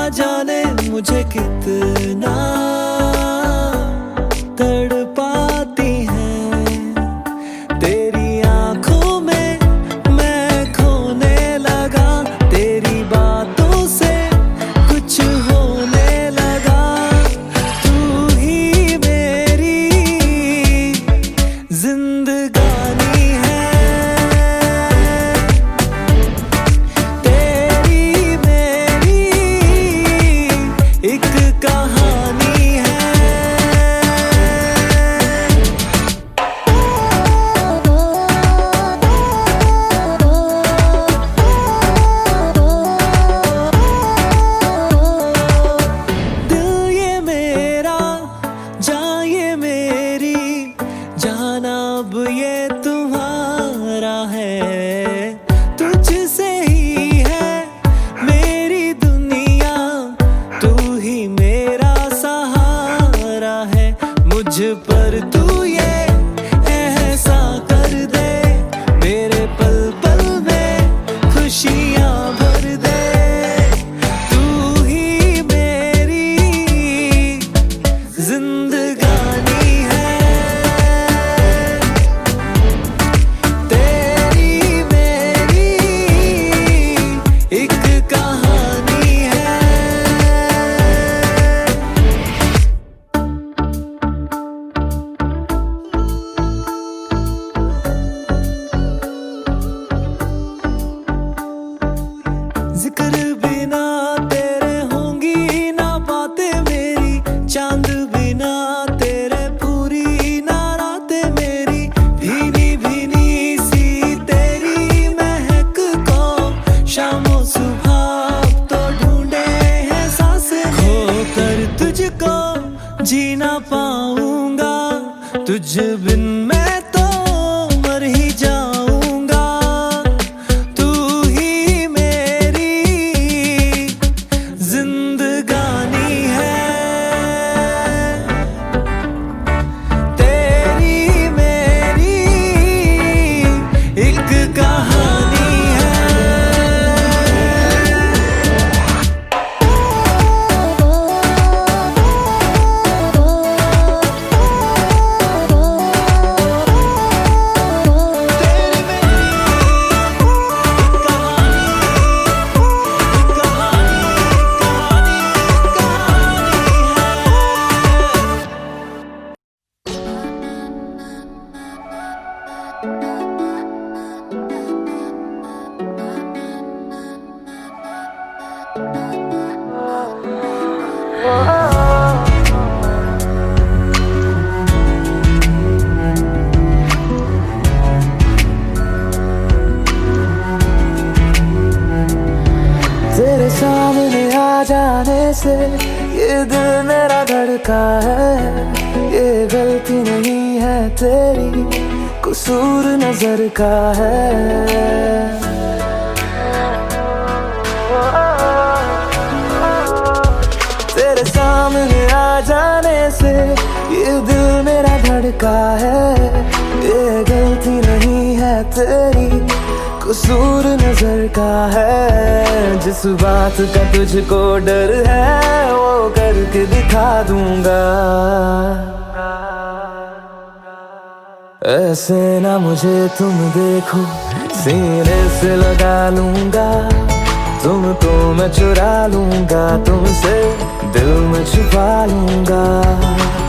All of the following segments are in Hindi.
जाने मुझे कितना तड़पाती है। तेरी आंखों में मैं खोने लगा, तेरी बातों से कुछ होने लगा। तू ही मेरी जिंदगानी है, तेरी मेरी एक कहानी है। दिल ये मेरा, जान ये मेरी, जाना अब ये तुम्हारा है। तुझसे ही है मेरी दुनिया, तू ही मेरा सहारा है। मुझ पर तू ये ऐसा कर दे, मेरे पल पल में खुशियां भर दे। तू ही मेरी जिंदगानी है, तेरी मेरी एक कहानी है। जिक्र बिना तेरे होंगी ना बातें मेरी, चांद बिना तेरे पूरी ना रातें मेरी। भीनी भीनी सी तेरी महक को शामों सुबह तो ढूंढे हैं सांसें। खोकर तुझको जी ना पाऊंगा, तुझ बिन मैं तो मर ही जाऊंगा। तू ही मेरी जिंदगानी है, तेरी मेरी एक कहानी है। तेरे सामने आ जाने से ये दिल मेरा धड़का है। ये गलती नहीं है तेरी, कसूर नजर का है। तेरे सामने आ जाने से ये दिल मेरा धड़का है। ये गलती नहीं है तेरी, कसूर नजर का है। जिस बात का तुझको डर है वो करके दिखा दूंगा। ऐसे ना मुझे तुम देखो, सीने से लगा लूंगा। तुमको मैं चुरा लूंगा, तुमसे दिल में छुपा लूंगा।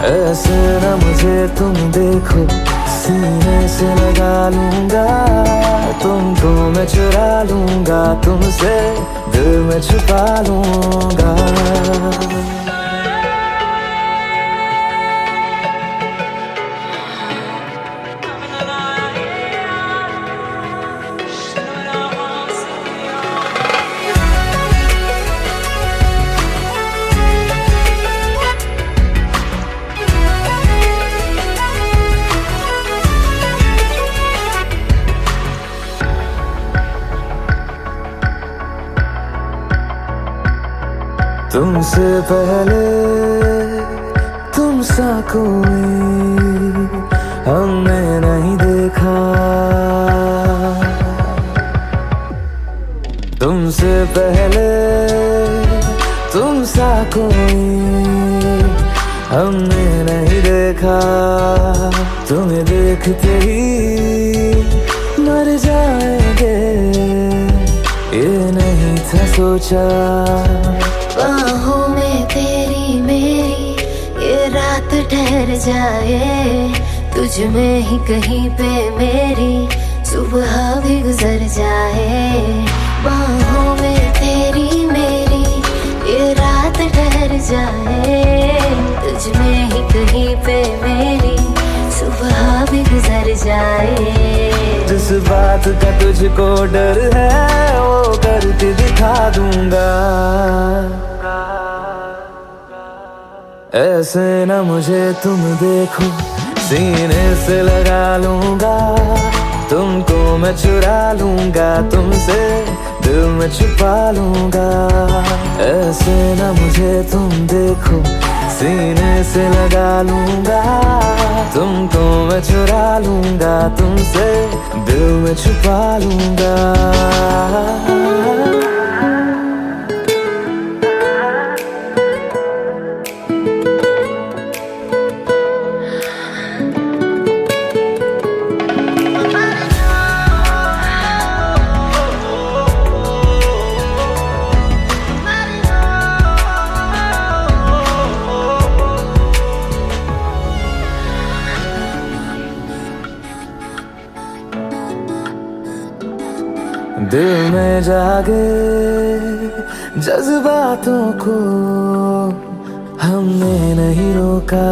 ऐसे ना मुझे तुम देखो, सीने से लगा लूंगा। तुमको मैं चुरा लूंगा, तुमसे दिल में छुपा लूंगा। तुमसे पहले तुम सा कोई हमने नहीं देखा। तुमसे पहले तुम सा कोई हमने नहीं देखा, तुम्हें देखते ही मर जाएंगे, ये नहीं था सोचा। बाहों में तेरी मेरी ये रात ठहर जाए, तुझ में ही कहीं पे मेरी सुबह भी गुजर जाए। बाहों में तेरी मेरी ये रात ठहर जाए, तुझ में ही कहीं पे मेरी सुबह भी गुजर जाए। जिस बात का तुझको डर है वो करके दिखा दूंगा, ऐसे न मुझे तुम देखो, सीने से लगा लूंगा, तुमको मैं चुरा लूंगा, तुमसे दिल में छुपा लूंगा। ऐसे न मुझे तुम देखो, सीने से लगा लूंगा, तुमको मैं चुरा लूंगा, तुमसे दिल में छुपा लूंगा। दिल में जागे जज्बातों को हमने नहीं रोका,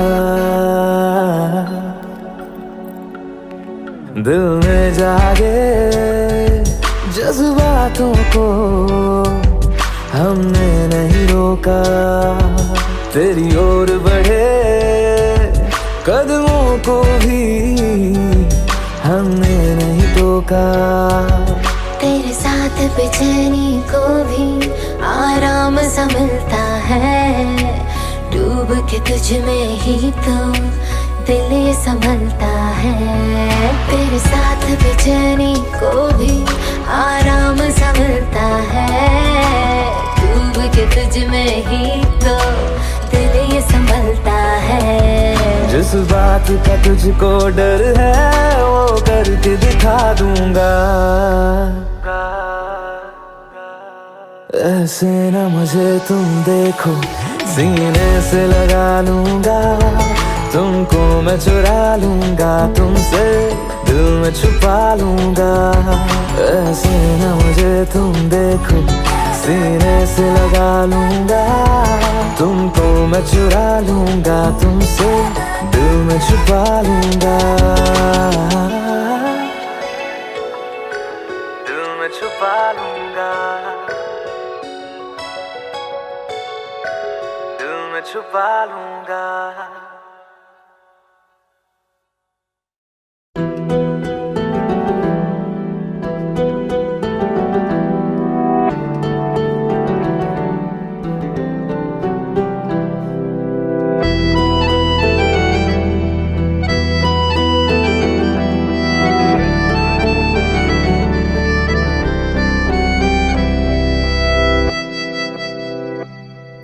दिल में जागे जज्बातों को हमने नहीं रोका। तेरी ओर बढ़े कदमों को भी हमने नहीं टोका। तेरे साथ बेचैनी को भी आराम सा मिलता है, डूब के तुझ में ही तो दिल ये संभलता है। तेरे साथ बेचैनी को भी आराम सा मिलता है, डूब के तुझ में ही तो दिल ये संभलता है। जिस बात का तुझको डर है वो करके दिखा दूंगा, ऐसे न मुझे तुम देखो, सीने से लगा लूंगा, तुमको मैं चुरा लूंगा, तुमसे दिल में छुपा लूंगा। ऐसे न मुझे तुम देखो, सीने से लगा लूंगा, तुमको मैं चुरा लूंगा, तुमसे दिल में छुपा लूंगा, दिल में छुपा लूंगा, दिल में छुपा लूंगा।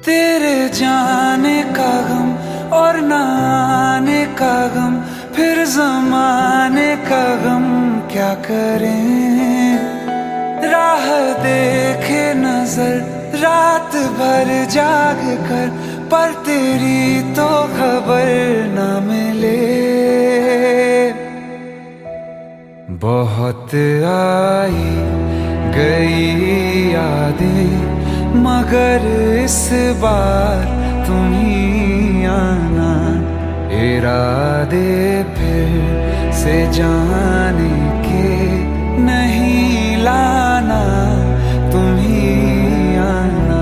तेरे जाने का गम और न आने का गम, फिर ज़माने का गम क्या करें। राह देखे नजर रात भर जाग कर, पर तेरी तो खबर न मिले। बहुत आई गई यादें, मगर इस बार तुम ही आना, इरादे फिर से जाने के नहीं लाना, तुम ही आना।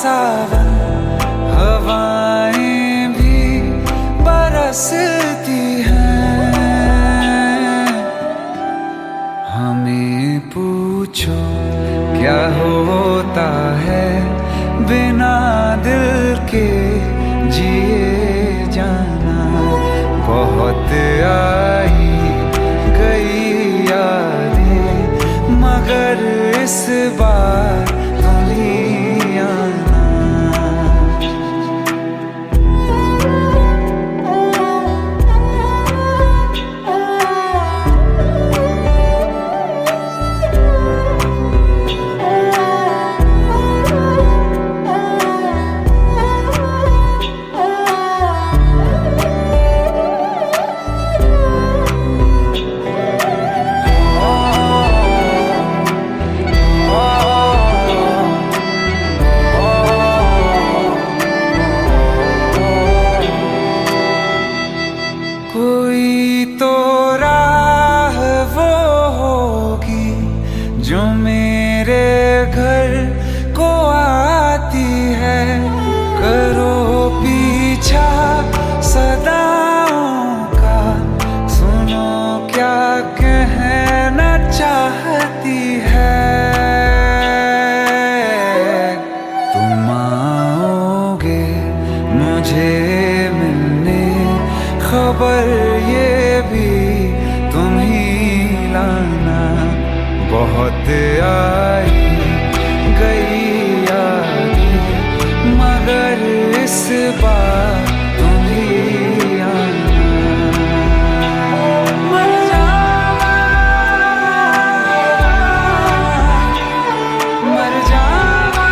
सावन हवाएं भी बरसती हैं। हमें पूछो क्या होता है बिना दिल के जिए जाना। बहुत आई गई यादें मगर इस बार तुम ही आना। कोई तो राह वो होगी जो मेरे घर को आती है। करो पीछा सदाओं का, सुनो क्या कहना चाहती है। तुम आओगे मुझे मिलने, खबर ये भी तुम ही लाना। बहुत आई गई यादें मगर इस बार तुम ही आना। मर जावा, मर जावा।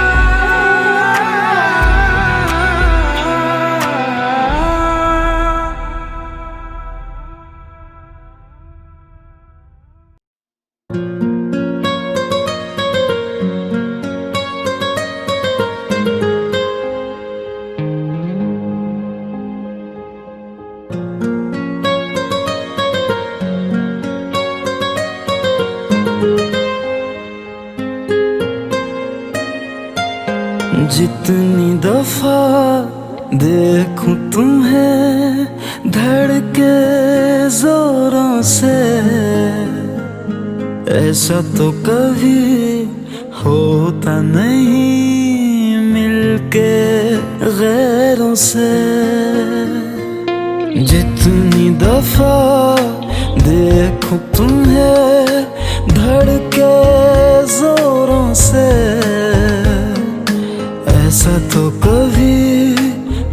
जितनी दफा देखूं तुम्हें धड़के जोरों से, ऐसा तो कभी होता नहीं मिलके गैरों से। जितनी दफा देखूं तुम्हें धड़के जोरों से, ऐसा तो कभी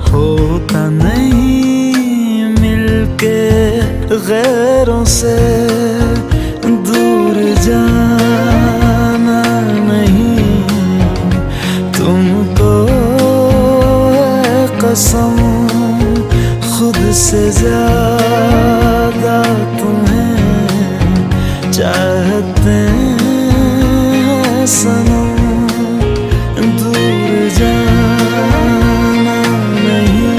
होता नहीं मिलके गैरों से। दूर जाना नहीं तुमको है कसम, खुद से ज्यादा तुम्हें चाहते हैं सनम। जाना नहीं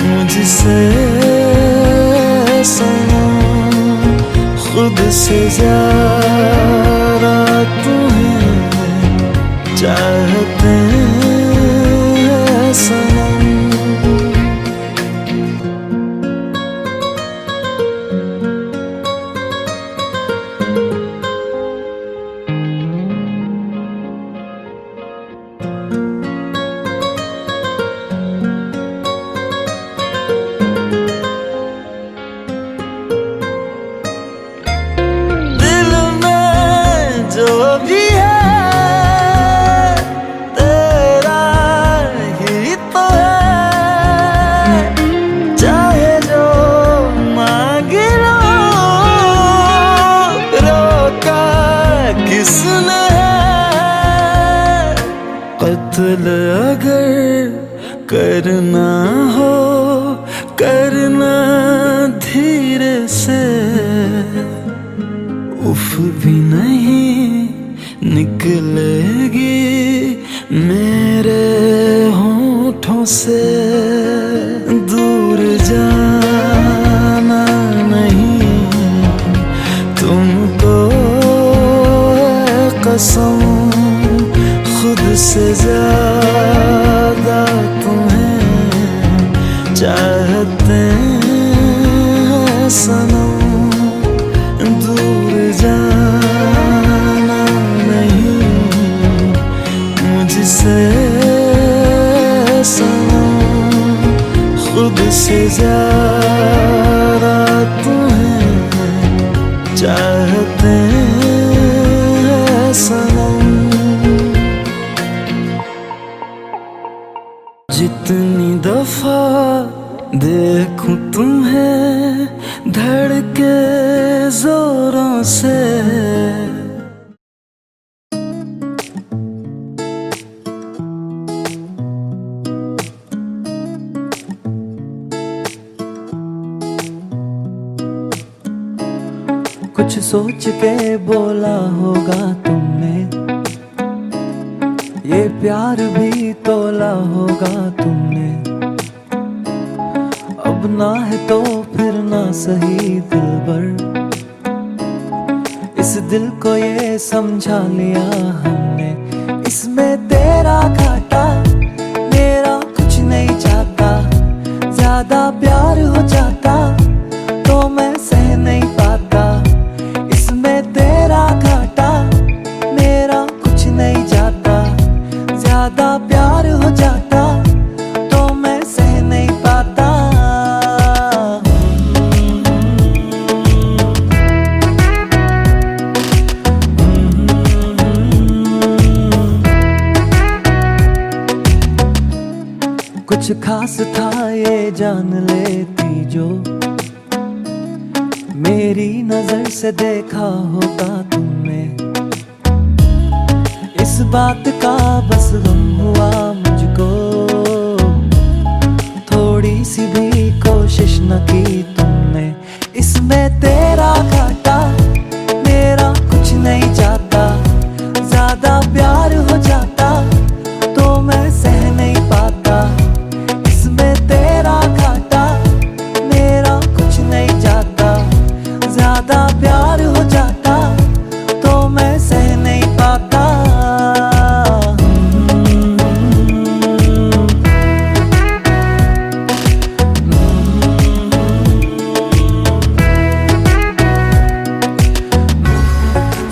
मुझसे सनम, खुद से ज्यादा तुम्हें चाहते हैं सनम। कत्ल अगर करना हो करना धीरे से, उफ भी नहीं निकलेगी मेरे होठों से। दूर जाना नहीं तुमको कसम, खुद से ज्यादा तुम्हें चाहते हैं सनम, दूर जाना नहीं मुझसे सनम, खुद से ज्यादा तुम्हें चाहते हैं सनम। जितनी दफा देखूं तुम्हें धड़के जोरों से, कुछ सोच के बोला होगा तुमने, ये प्यार भी तोला होगा तुमने। अब ना है तो फिर ना सही दिलबर, इस दिल को ये समझा लिया हमने। इसमें तेरा घाटा मेरा कुछ नहीं जाता, ज्यादा प्यार हो जाता तो मैं सह नहीं पाता। इसमें तेरा घाटा मेरा कुछ नहीं जाता, ज्यादा प्यार हो जाता तो मैं सह नहीं पाता। कुछ खास था ये जान लेती जो, मेरी नजर से देखा होगा तुमने। इस बात का बस गम हुआ मुझको, थोड़ी सी भी कोशिश न की तुमने। इसमें तेरा घाटा मेरा कुछ नहीं जाता, ज्यादा प्यार हो जाता तो मैं सह नहीं पाता। इसमें तेरा घाटा मेरा कुछ नहीं जाता, ज्यादा प्यार हो जाता तो मैं सह नहीं पाता।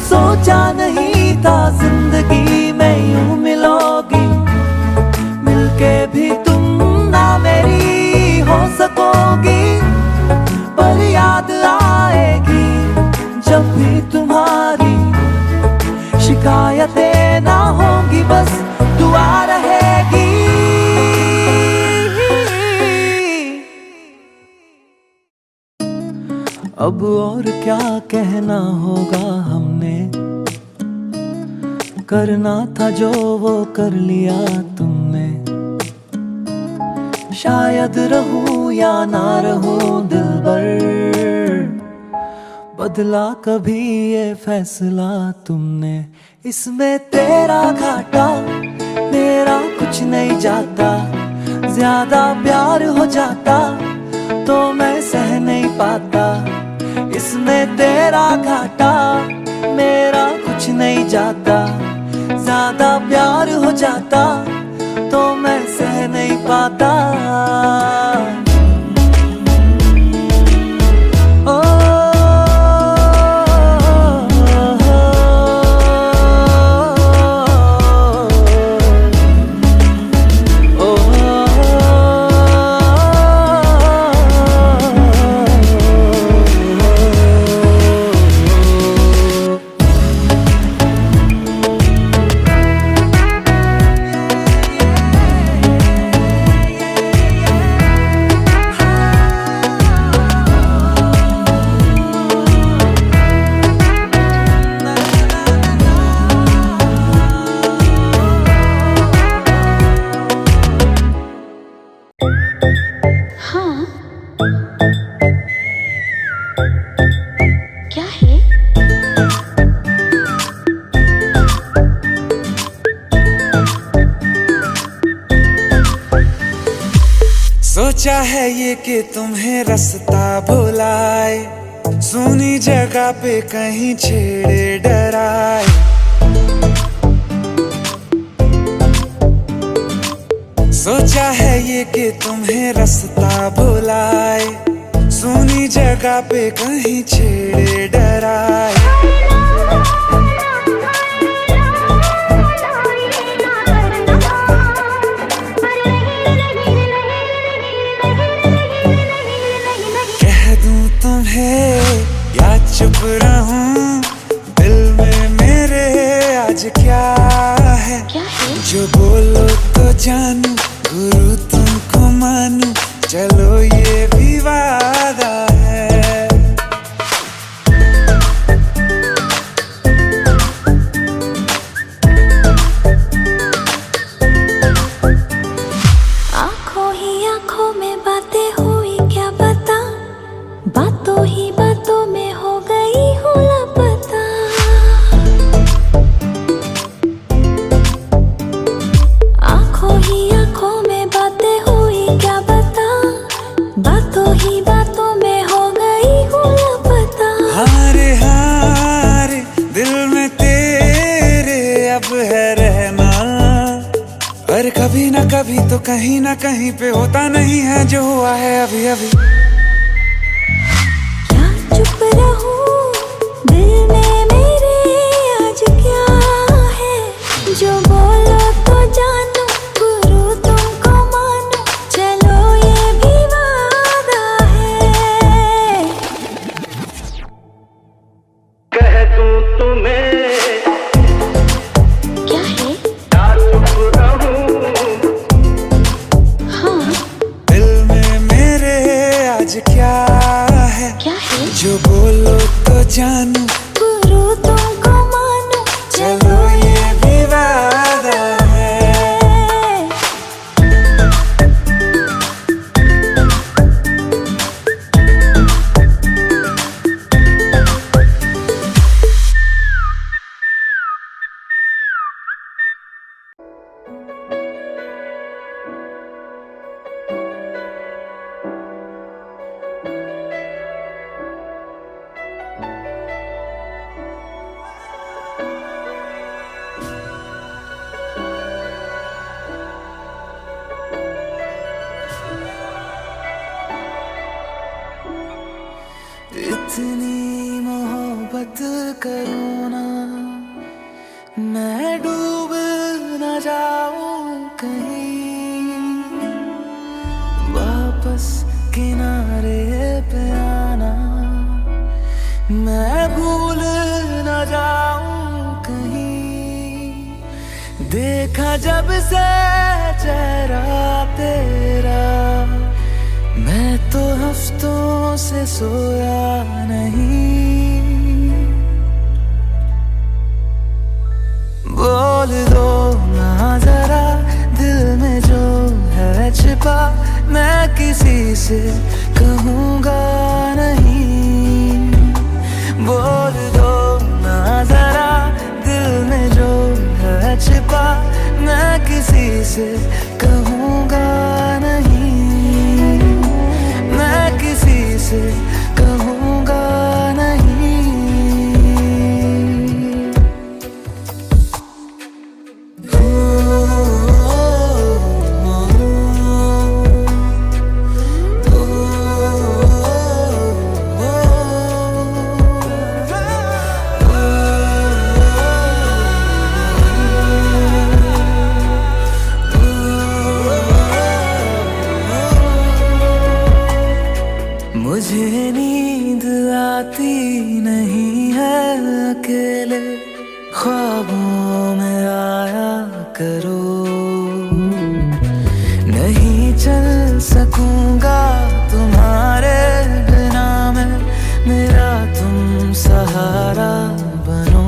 सोचा नहीं था जिंदगी में यूं मिलोगी, मिलके भी तुम ना मेरी हो सकोगी। पर याद आएगी जब भी तुम्हारी, शिकायतें ना होंगी बस दुआ रहेगी। अब और क्या कहना होगा हमने, करना था जो वो कर लिया तुमने। शायद रहूं या ना रहूं दिलबर, बदला कभी ये फैसला तुमने। इसमें तेरा घाटा मेरा कुछ नहीं जाता, ज्यादा प्यार हो जाता तो मैं सह नहीं पाता। इसमें तेरा घाटा मेरा कुछ नहीं जाता, ज्यादा प्यार हो जाता तो मैं सह नहीं पाता। सोचा है ये कि तुम्हें रास्ता भुलाए, सुनी जगह पे कहीं छेड़े डराए। ये कि तुम्हें रास्ता भुलाए, सुनी जगह पे कहीं छेड़े डराए। कह दूं तुम्हें या चुप रहूं, दिल में मेरे आज क्या है? जो बोलो तो जानू, गुरु तुमको मानू, चलो ये भी वादा है। आंखों ही आंखों में बातें हुई क्या बता, बातों ही बातों में हो गई हूँ लापता। आंखों ही आंखों में बातें हुई क्या बता, बातों ही बातों में हो गई हूँ लापता। हारे हारे दिल में तेरे अब है रहना, पर कभी ना कभी तो कहीं ना कहीं पे होता नहीं है जो हुआ है अभी अभी। क्या चुप रहूं, दिल में मेरे आज क्या है? जो बोलो तो जानू, गुरु तुमको मानू, चलो ये भी वादा है। कह दूं तुम्हें क्या है? या चुप रहूं, हाँ दिल में मेरे आज क्या है? क्या है? जो बोलो तो जानू, गुरु तुमको मानू, चलो ये भी वादा है। इतनी मोहब्बत करूँ ना, मैं डूब न जाऊं कहीं, वापस किनारे पे आना, मैं भूल न जाऊं कहीं। देखा जब से चेहरा तेरा, मैं तो हफ्तों से सोया नहीं। बोल दो ना जरा, दिल में जो है छिपा, मैं किसी से कहूँगा नहीं। बोल दो ना जरा, दिल में जो है छिपा, मैं किसी से कहूँगा नहीं। मैं किसी से कहूँगा नहीं। मुझे नींद आती नहीं है अकेले, ख्वाबों में आया करो। नहीं चल सकूंगा तुम्हारे बिना मैं, मेरा तुम सहारा बनो।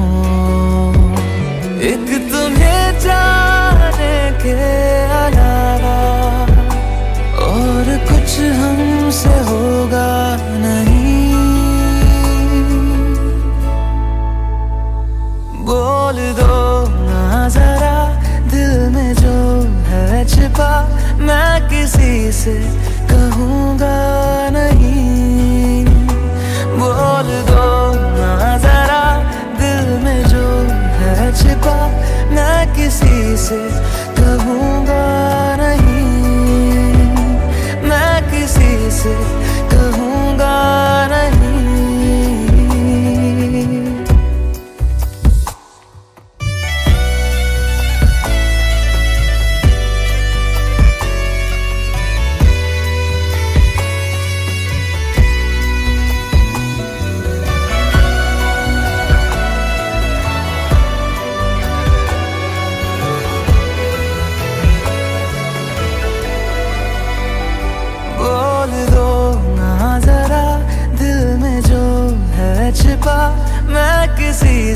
एक तुम्हें जाने के अलावा और कुछ हमसे होगा नहीं। बोल दो ना जरा, दिल में जो है छिपा, मैं किसी से कहूँगा नहीं। बोल दो ना जरा, दिल में जो है छिपा, मैं किसी से कहूँगा नहीं।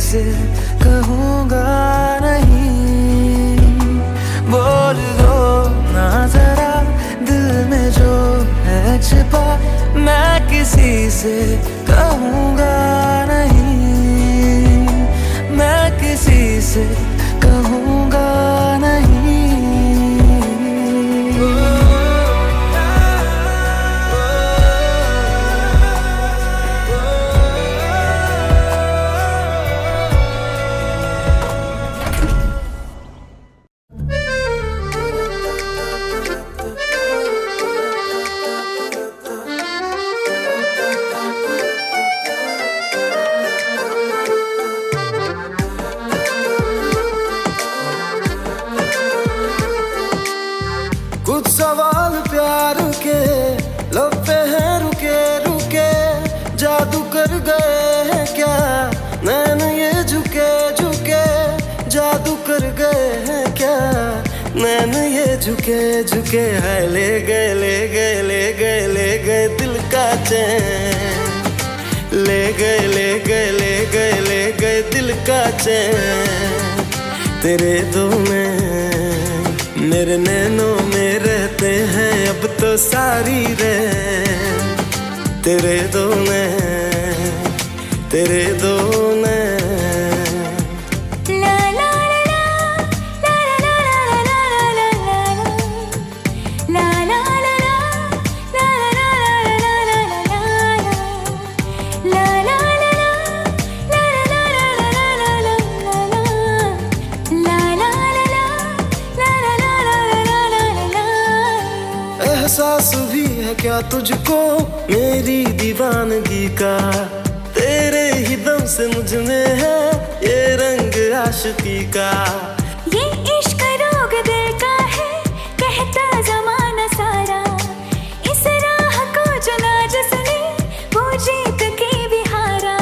से कहूँगा नहीं। बोल दो ना जरा दिल में जो है छिपा, मैं किसी से कहूँगा नहीं, मैं किसी से कहूँगा नहीं। कुछ सवाल प्यार के लब पे हैं रुके रुके, जादू कर गए हैं क्या नैन ये झुके झुके, जादू कर गए हैं क्या नैन ये झुके झुके। है ले गए ले गए ले गए ले गए दिल का चैन, ले गए ले गए ले गए ले गए दिल का चैन। तेरे दो में मेरे नैनों में रहते हैं अब तो सारी रैन, तेरे दो नैन तेरे दो नैन। ला ला ला ला ला ला ला ला ला ला ला एहसास भी है क्या तुझको मेरी दीवानगी का, तेरे ही दम से मुझ में है ये रंग आशिकी का। ये इश्क रोग दिल का है कहता जमाना सारा, इस राह को चुना जिसने वो जीत के भी हारा।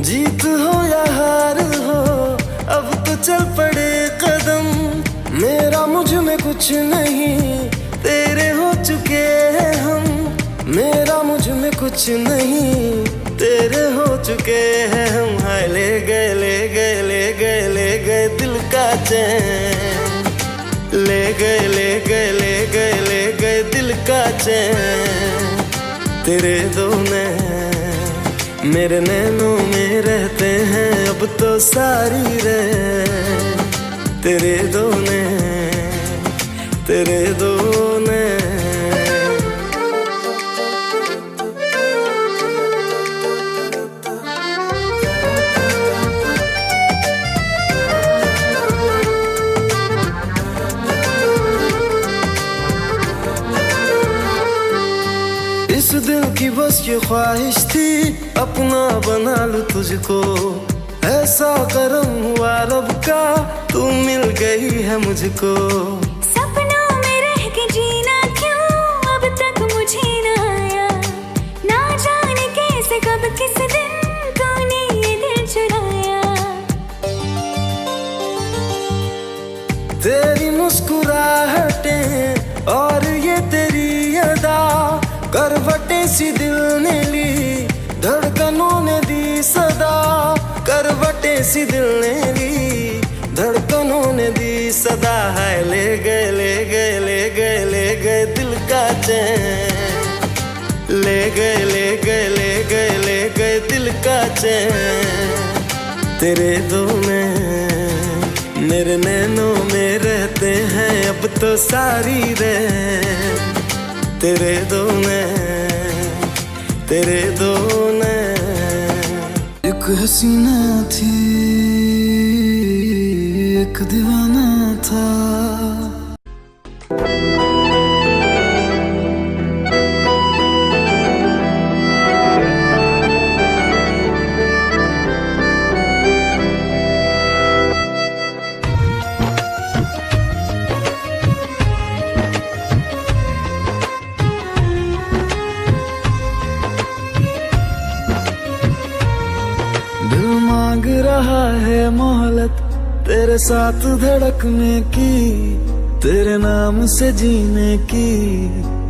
जीत हो या हार हो अब तो चल पड़े कदम, मेरा मुझ में कुछ नहीं तेरे हो चुके हैं हम, मेरा मुझ में कुछ नहीं तेरे हो चुके हैं हम। हाय ले गए ले गए ले गए ले गए दिल का चैन, ले गए ले गए ले गए ले गए दिल का चैन। तेरे दो नैन मेरे नैनों में रहते हैं अब तो सारी रैन, तेरे दो नैन तेरे दो नैन। इस दिल की बस ये ख्वाहिश थी अपना बना लूं तुझको, ऐसा करम हुआ रब का तू मिल गई है मुझको। सपनों में रह के जीना क्यों अब तक मुझे न आया, ना जाने कैसे कब किस दिन तूने ये दिल चुराया। तेरी मुस्कुराहटें और ये तेरी अदा, करवटें सी दिल ने ली धड़कनों ने दी सदा, करवटें सी दिल ने ली धड़कनों ने दी सदा। है ले गए ले गए ले गए ले गए दिल का चैन, ले गए ले गए ले गए ले गए दिल का चैन। तेरे दो नैन मेरे नैनों में रहते हैं अब तो सारी रैन, तेरे दो नैन तेरे दो नैन। एक हसीना थी एक दीवाना था, मांग रहा है मोहलत तेरे साथ धड़कने की, तेरे नाम से जीने की।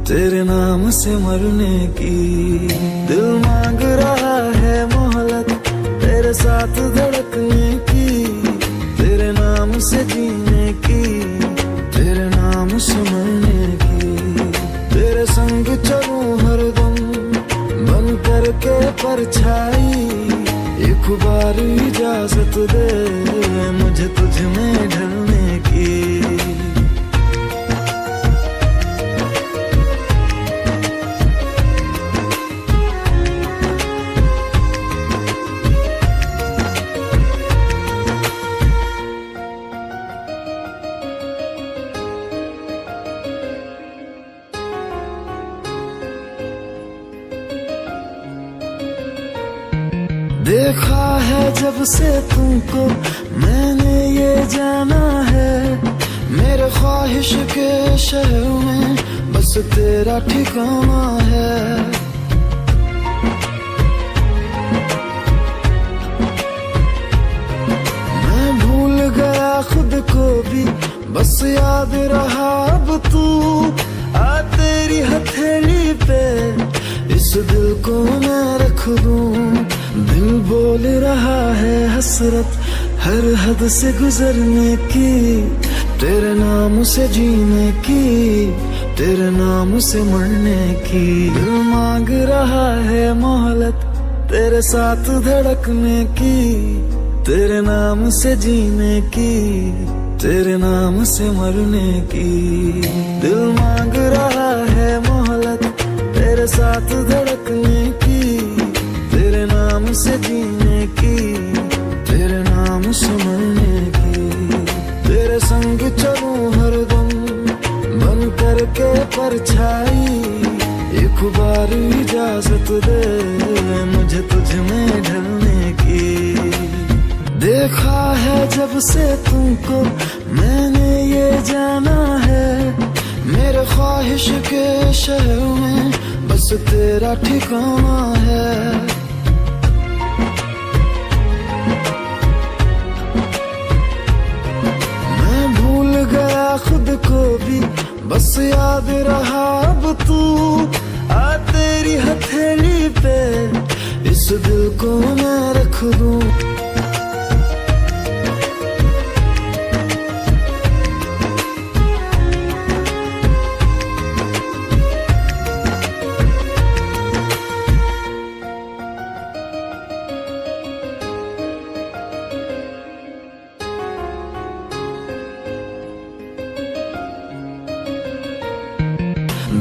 तेरे नाम से मरने की। दिल मांग रहा है मोहलत तेरे साथ धड़कने की, तेरे नाम से जीने की, तेरे नाम से मरने की। तेरे संग चलूं हरदम बन करके परछाई, एक बार इजाजत दे मुझे तुझ में ढलने की। देखा है जब से तुमको मैंने ये जाना है, मेरे ख्वाहिश के शहर में बस तेरा ठिकाना है। मैं भूल गया खुद को भी बस याद रहा अब तू, आ तेरी हथेली पे इस दिल को मैं रख दूं। दिल बोल रहा है हसरत हर हद से गुजरने की, तेरे नाम से जीने की, तेरे नाम से मरने की। दिल मांग रहा है मोहलत तेरे साथ धड़कने की, तेरे नाम से जीने की, तेरे नाम से मरने की। दिल मांग रहा है मोहलत तेरे साथ धड़कने की, तेरे नाम से जीने की, तेरे नाम से मरने की। तेरे संग चलूं हरदम बन करके परछाई, एक बार इजाजत दे मुझे तुझ में ढलने की। देखा है जब से तुमको मैंने ये जाना है, मेरे ख्वाहिश के शहर में बस तेरा ठिकाना है। मैं भूल गया खुद को भी बस याद रहा अब तू, आ तेरी हथेली पे इस दिल को मैं रख दूं।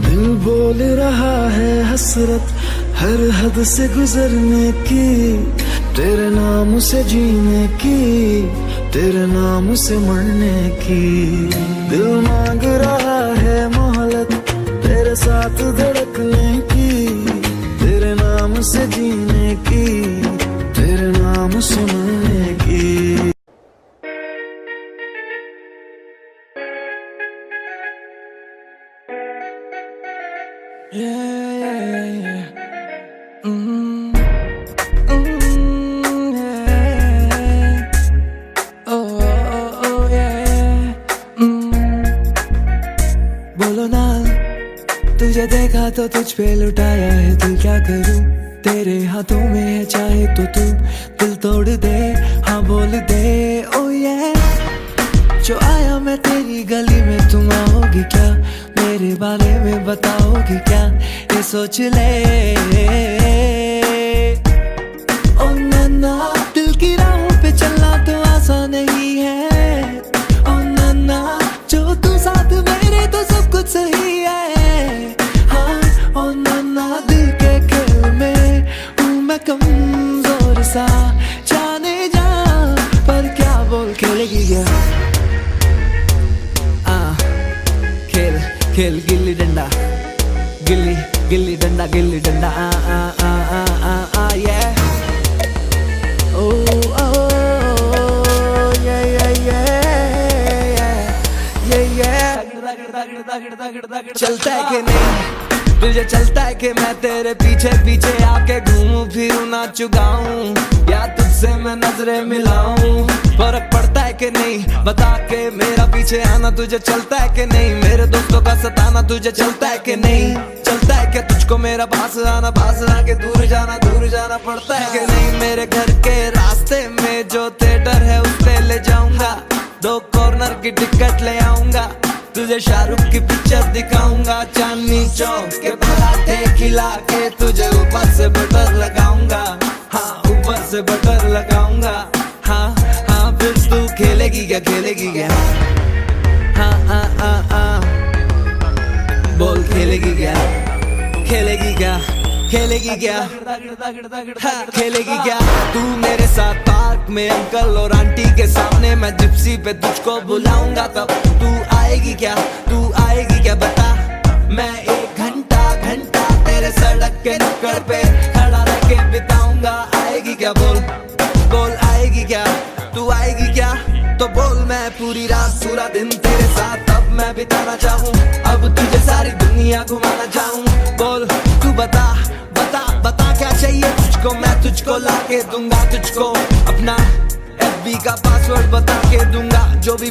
दिल बोल रहा है हसरत हर हद से गुजरने की, तेरे नाम से जीने की, तेरे नाम से मरने की। दिल मांग रहा है मोहलत तेरे साथ धड़कने की, तेरे नाम से जीने की, तेरे नाम से मरने की। बोलो ना तुझे देखा तो तुझ पे लुटाया है दिल, क्या करूं तेरे हाथों में है चाहे तो तू दिल तोड़ दे, हाँ बोल दे ओ ये। जो आया मैं तेरी गली में तुम आओगी क्या, मेरे बारे में बताओगी क्या, ये सोच ले। ओ नन्ना दिल की राहों पे चलना तो आसान नहीं है, ओ नन्ना जो तू साथ मेरे तो सब कुछ सही है। हाँ ओ नन्ना दिल के खेल में हूँ मैं कमजोर सा, जाने जा पर क्या बोल खेलेगी क्या। खेल गिल्ली डंडा, गिल्ली गिल्ली डंडा, गिल्ली डंडा आ आ आ आ आ आ ये ओ ओ ये ये ये ये ये। चलता है कि नहीं तुझे, चलता है कि मैं तेरे पीछे पीछे आके घूमूं फिरूं नाचूं गाऊं, या तुझसे मैं नजरें मिलाऊं। फर्क पड़ता है कि नहीं, बता के मेरा पीछे आना तुझे चलता है कि नहीं, मेरे दोस्तों का सताना तुझे चलता है कि नहीं, चलता है क्या तुझको मेरा पास आके दूर जाना पड़ता है कि नहीं। मेरे घर के रास्ते में जो थिएटर है उस पे ले जाऊंगा, 2 कॉर्नर की टिकट ले आऊंगा, तुझे शाहरुख की पिक्चर दिखाऊंगा, चांदनी चौक के पराठे खिला के तुझे ऊपर से बटर लगाऊंगा, हाँ ऊपर से बटर लगाऊंगा, हाँ हाँ फिर तू खेलेगी क्या, हाँ हाँ हाँ हाँ बोल खेलेगी क्या, हाँ, खेलेगी क्या तू मेरे साथ पार्क में अंकल और आंटी के सामने, मैं जिप्सी पे तुझको बुलाऊंगा, तब तू आएगी क्या बता, मैं 1 घंटा तेरे सड़क के नुक्कड़ पे खड़ा रह के बिताऊंगा, आएगी क्या बोल आएगी क्या, तू आएगी क्या, तो बोल मैं पूरी रात पूरा दिन तेरे साथ अब मैं बिताना चाहूँ, अब तुझे सारी दुनिया घुमाना चाहूँ, बोल तू बता क्या चाहिए तुझको, मैं तुझको लाके दूंगा, तुझको अपना FB का पासवर्ड बता के दूंगा, जो भी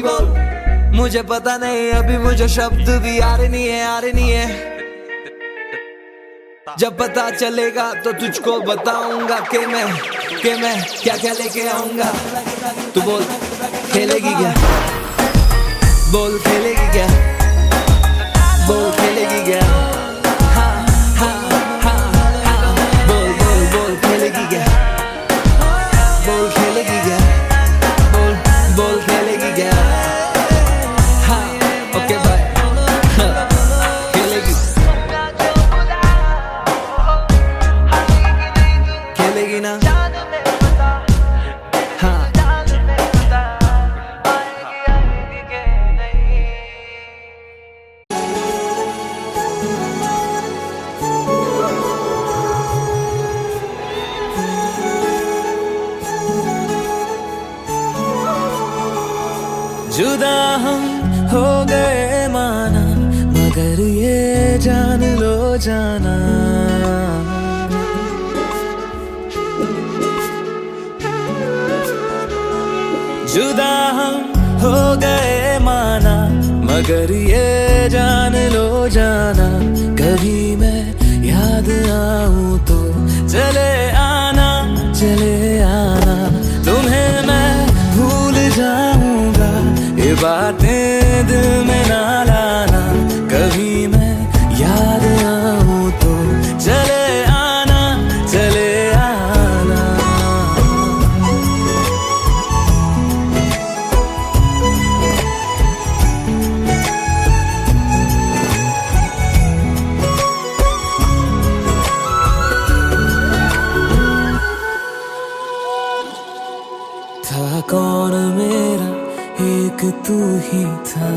बोल मुझे पता नहीं अभी मुझे शब्द भी आ रहे नहीं है, जब पता चलेगा तो तुझको बताऊंगा कि मैं क्या लेके आऊंगा, तू बोल खेलेगी क्या, बोल खेलेगी क्या, बोल खेलेगी क्या, हाँ हाँ हाँ हाँ बोल खेलेगी क्या, बोल खेलेगी क्या, बोल खेलेगी क्या, हाँ ओके बाय, खेलेगी ना, हाँ जुदा हम हो गए माना, मगर ये जान लो जाना, जुदा हम हो गए माना, मगर ये जान लो जाना, कभी मैं याद आऊं तो चले आना, तुम्हें मैं भूल जाऊंगा, ये बातें दिल में ना लाना, कभी मैं याद आऊं तो चले आना, था कौन मेरा एक तू ही था,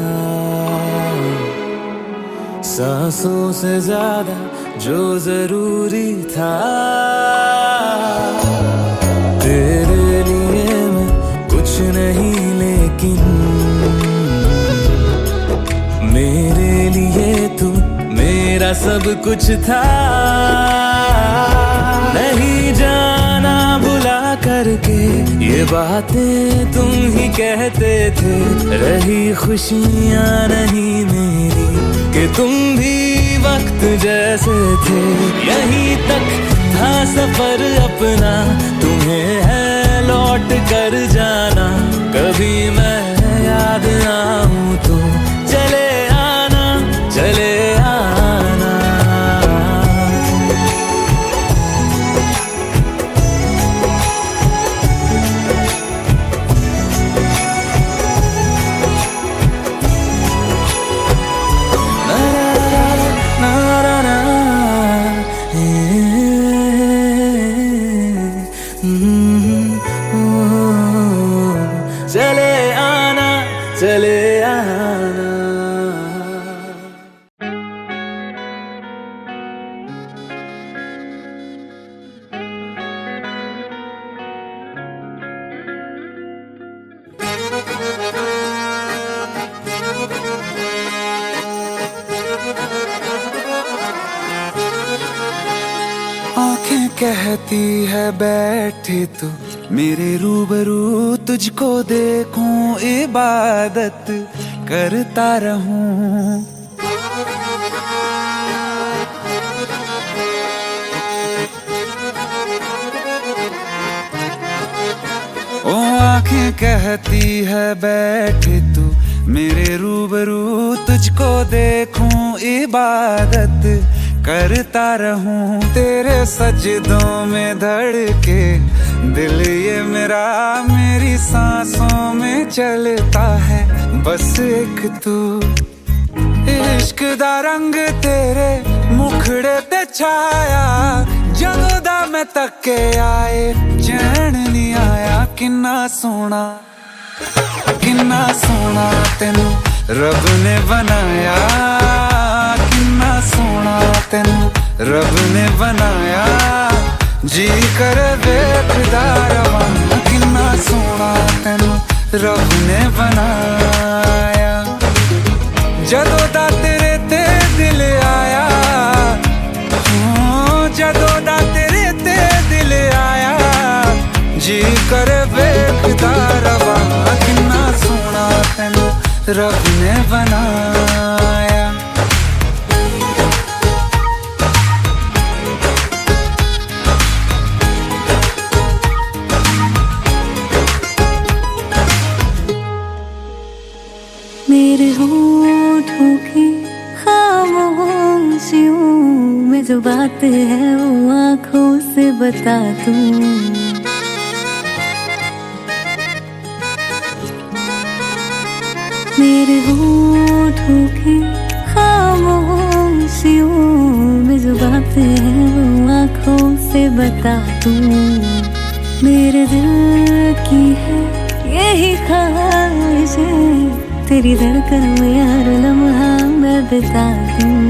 सांसों से ज्यादा जो जरूरी था, तेरे लिए मैं कुछ नहीं लेकिन मेरे लिए तू मेरा सब कुछ था, नहीं जाना भुला करके ये बातें तुम ही कहते थे, रही खुशियाँ नहीं मेरी कि तुम भी वक्त जैसे थे, यहीं तक था सफर अपना, तुम्हें है लौट कर जाना, कभी मैं याद आऊं तो चले आना, चले कहती है बैठे तू मेरे रूबरू, तुझको देखूं इबादत करता रहूं। ओ आंखें कहती है बैठे तू मेरे रूबरू, तुझको देखूं इबादत करता रहूं। तेरे सजदों में धड़के दिल ये मेरा, मेरी सांसों में चलता है बस एक तू। इश्क दा रंग तेरे मुखड़े ते छाया, जदों दा मैं तके आए चैन नहीं आया। किन्ना सोना तेनू रब ने बनाया, किन्ना सोना तेनू रब ने बनाया। जी कर वेखदा रवां, किन्ना सोना तेनू रब ने बनाया। जदों दा तेरे ते दिल आया, जदों दा तेरे ते दिल आया। जी कर वेखदा रवां, किन्ना सोना तेनू रब ने बनाया। मेरे होठों की खामोशियों में जो बात है वो आँखों से बता दूं। मेरे होठों की खामोशियों में जो बात है वो आँखों से बता दूं। मेरे दिल की है यही ख्वाहिश है, तेरी धड़कन में हर लम्हा मैं बिता दूं।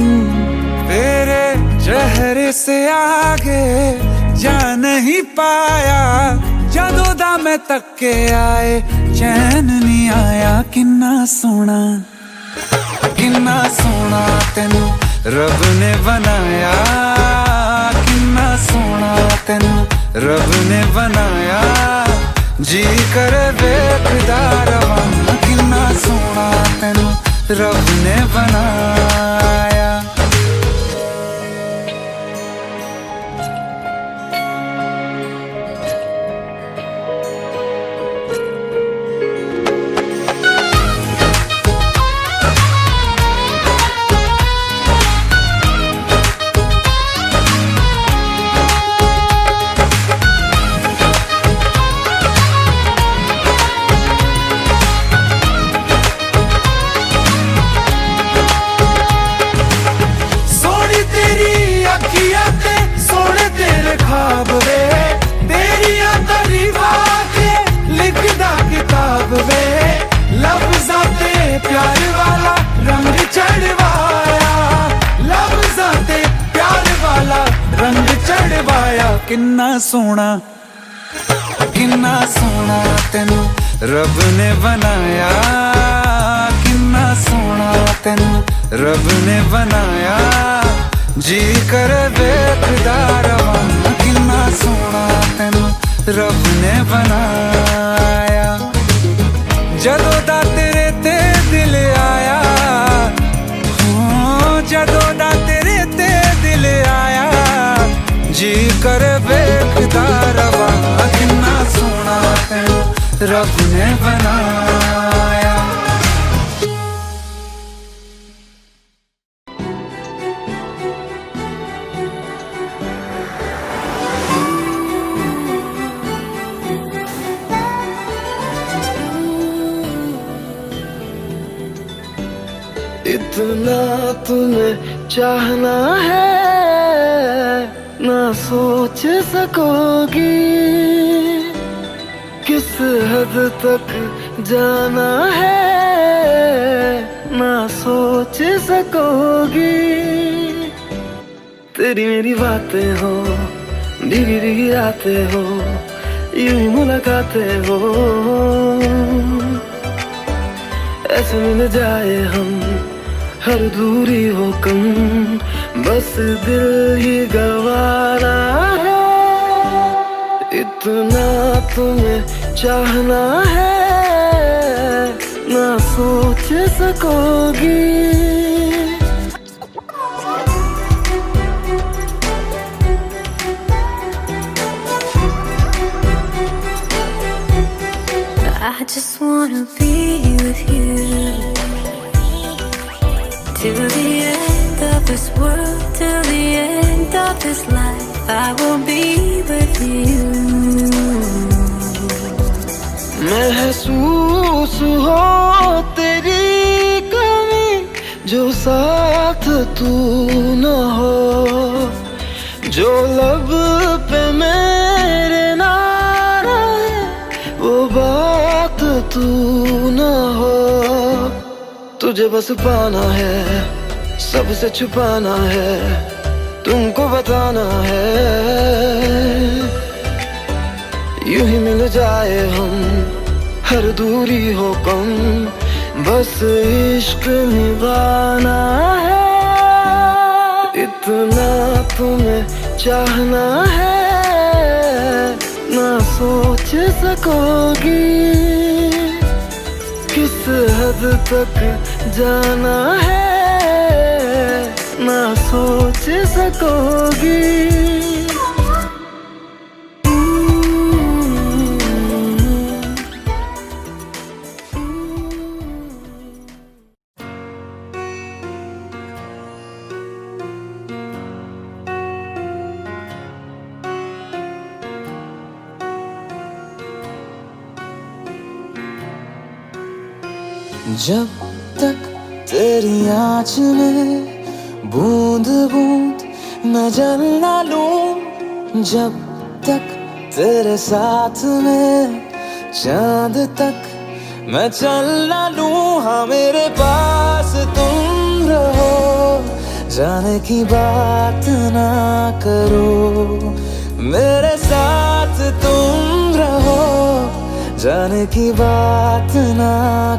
तेरे चेहरे से आगे जा नहीं पाया, जदों दा मैं तके आए चैन नहीं आया। किन्ना सोना तेनू रब ने बनाया, किन्ना सोना तेनू रब ने बनाया। जी कर वेखदा रवां, किन्ना सोना तेनू रब ने बनाया। सोने तेरे ख्वाब वे, तेरिया तारीफां के लिखदा किताब वे। लफ्ज़ां ते प्यार वाला रंग चढ़वाया, लफ्ज़ां ते प्यार वाला रंग चढ़वाया। किन्ना सोना तेनू रब ने बनाया, किन्ना सोना तेनू रब ने बनाया। जी कर वेखदा रवां, किन्ना सोना तेनू रब ने बनाया। जदों दा तेरे ते दिल आया, जदों दा तेरे ते दिल आया। जी कर वेखदा रवां, किन्ना सोना तेनू रब ने बनाया। इतना तुम्हें चाहना है ना सोच सकोगी, किस हद तक जाना है ना सोच सकोगी। तेरी मेरी बातें हो, भीगी भीगी रातें हो, यूं ही मुलाकातें हो। ऐसे मिल जाए हम, हर दूरी हो कम, बस दिल ही गवारा है। इतना तुम्हें चाहना है ना सोच सकोगी। I just wanna be with you till the end of this world, till the end of this life. I will be with you. महसूस हो तेरी कमी जो साथ तू न हो, जो लब पे मेरे ना रहे वो बात तू न हो। तुझे बस पाना है, सबसे छुपाना है, तुमको बताना है। यूं ही मिल जाए हम, हर दूरी हो कम, बस इश्क निभाना है। इतना तुम्हें चाहना है ना सोच सकोगी। किस हद तक जाना है ना सोच सकोगी। जब तक तेरी आँच में बूंद बूंद मैं जल ना लूं, जब तक तेरे साथ में चांद तक मैं चल ना लूं। हाँ मेरे पास तुम रहो, जाने की बात ना करो, मेरे साथ तुम रहो, जाने की बात ना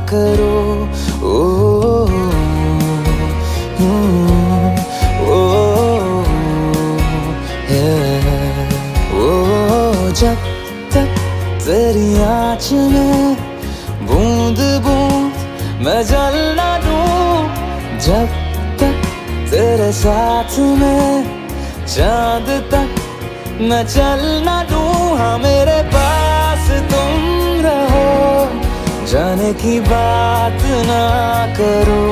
करो। ओ, जब तक तेरी आँच में बूंद बूंद मैं जल ना लूं, जब तक तेरे साथ में चांद तक मैं चल ना लूं। हाँ मेरे पास तुम रहो, जाने की बात ना करो,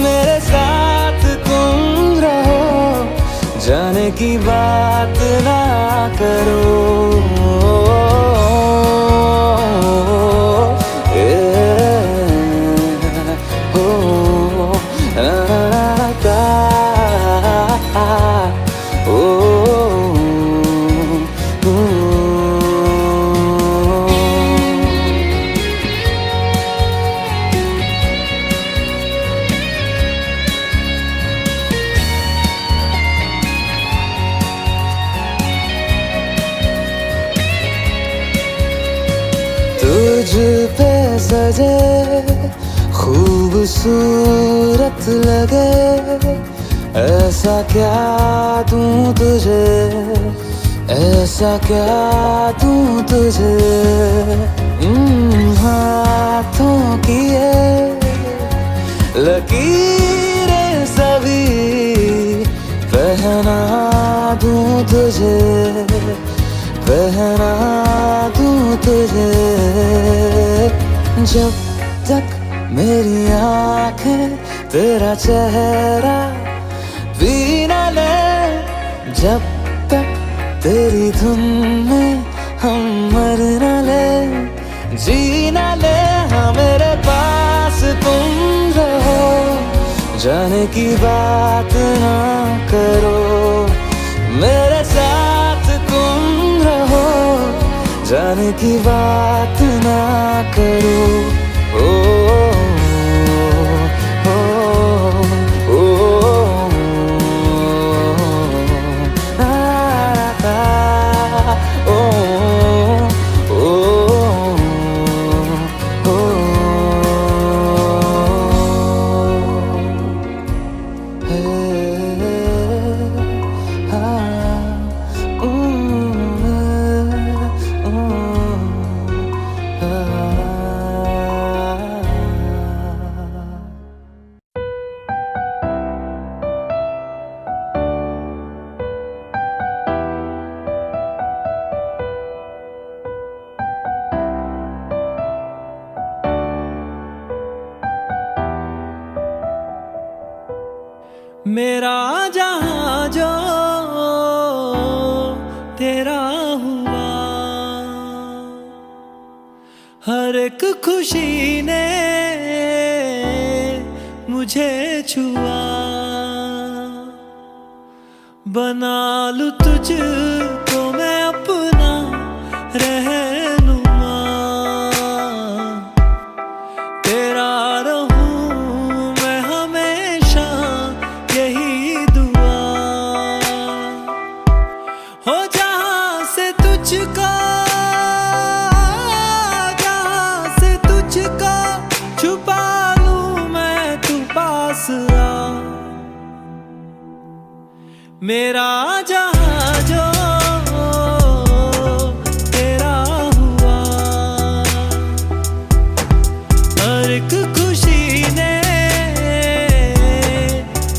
मेरे साथ तुम रहो, जाने की बात ना करो। तुझ पे सजे खूबसूरत लगे, ऐसा क्या दूं तुझे, ऐसा क्या दूं तुझे। हाथों की ये लकीरें सभी पहना दूं तुझे, पहना दूं तुझे। जब तक मेरी आँखें तेरा चेहरा भी न ले, जब तक तेरी धुन में हम मर न ले, जी न ले। हाँ मेरे पास तुम रहो, जाने की बात ना करो, मेरे साथ तुम रहो, जाने की बात ना करो। मेरा जहां जो तेरा हुआ, हर एक खुशी ने मुझे छुआ। बना लूं तुझको मैं अपना रहनुमा, तेरा रहूं मैं हमेशा यही दुआ। हो जहां से तुझको, जहां से तुझको छुपा लूं मैं, तू पास आ। मेरा जहां जो तेरा हुआ, हर एक खुशी ने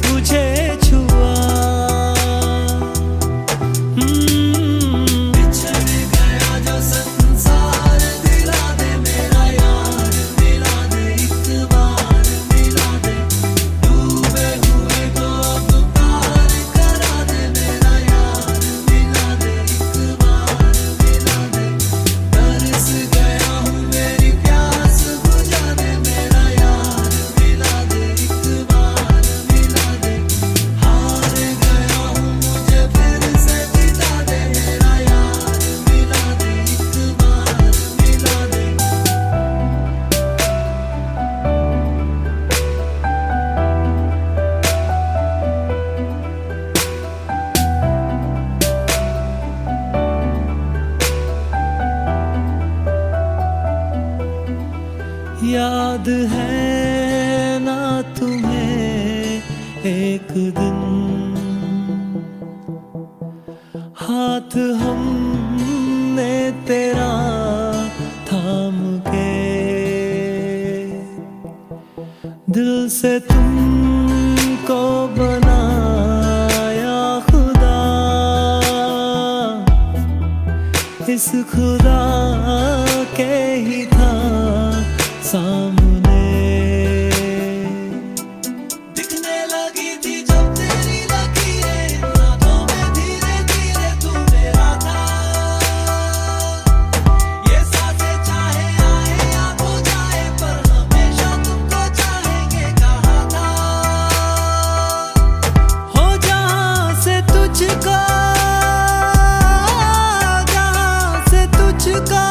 मुझे छुआ। बिछड़ गया जो संसार, दिला दे मेरा यार, मिला दे एक बार, मिला दे डूबे हुए को अब पार करा दे मेरा यार, मिला दे एक बार, मिला दे। तरस गया हूँ मेरी प्यास बुझा दे मेरा यार, मिला दे एक बार, मिला दे। हार गया हूँ मुझे फिर से जिता दे मेरा यार, मिला दे एक बार, मिला दे। याद है ना तुम्हें एक दिन, हाथ हमने तेरा थाम के, दिल से तुमको बनाया खुदा, इस खुदा के ही था सामने। दिखने लगी थी जब तेरी लकीरें, रातों में धीरे धीरे तू मेरा था। ये सांसें चाहे आए या खो जाए, पर हमेशा तुमको चाहेंगे कहा था। हो जहां से तुझको, जहां से तुझको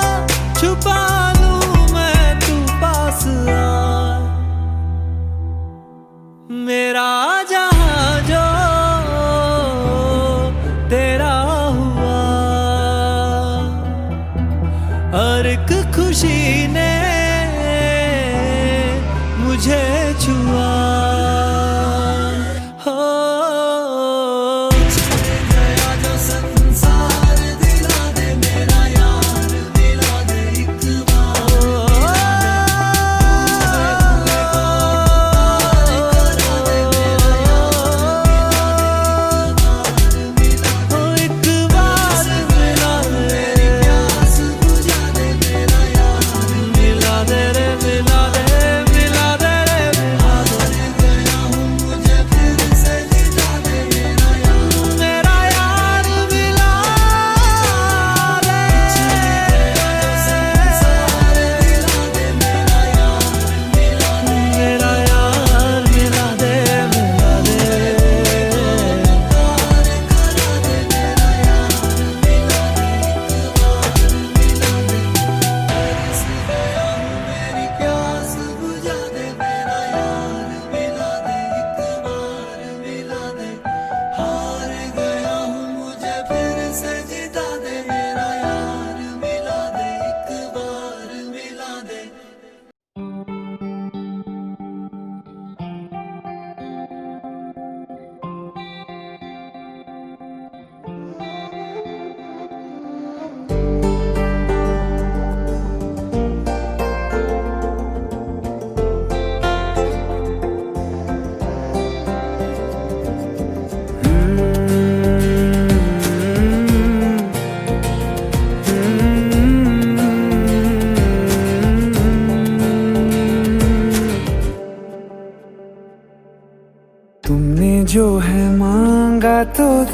छुपा लूं मैं, तू पास आ। मेरा जहां जो तेरा हुआ, हर एक खुशी ने मुझे छुआ। हो गया जो संसार, दिला दे मेरा यार, मिला दे एक बार, एक बार मिला दे मेरी प्यास बुझा दे मेरा यार, मिला दे रे, मिला दे, मिला दे रे, मिला दे।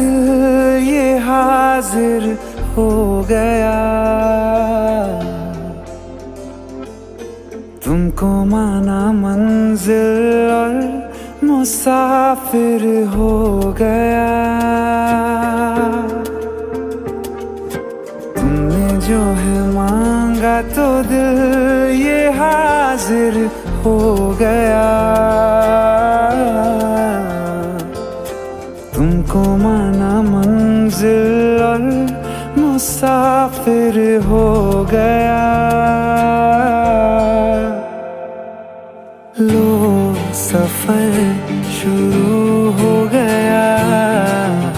दिल ये हाजिर हो गया, तुमको माना मंजिल और मुसाफिर हो गया। तुमने जो है मांगा तो दिल ये हाजिर हो गया, तुमको माना मंजिल और मुसाफिर हो गया। लो सफर शुरू हो गया,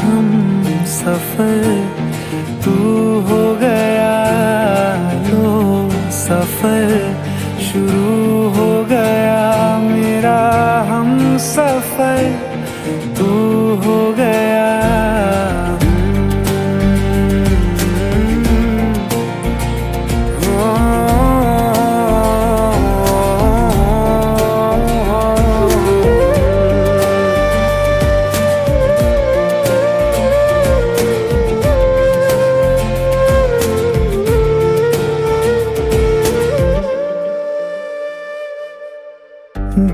हम सफर तू हो गया। लो सफर शुरू हो गया, मेरा हम सफर तू हो गया।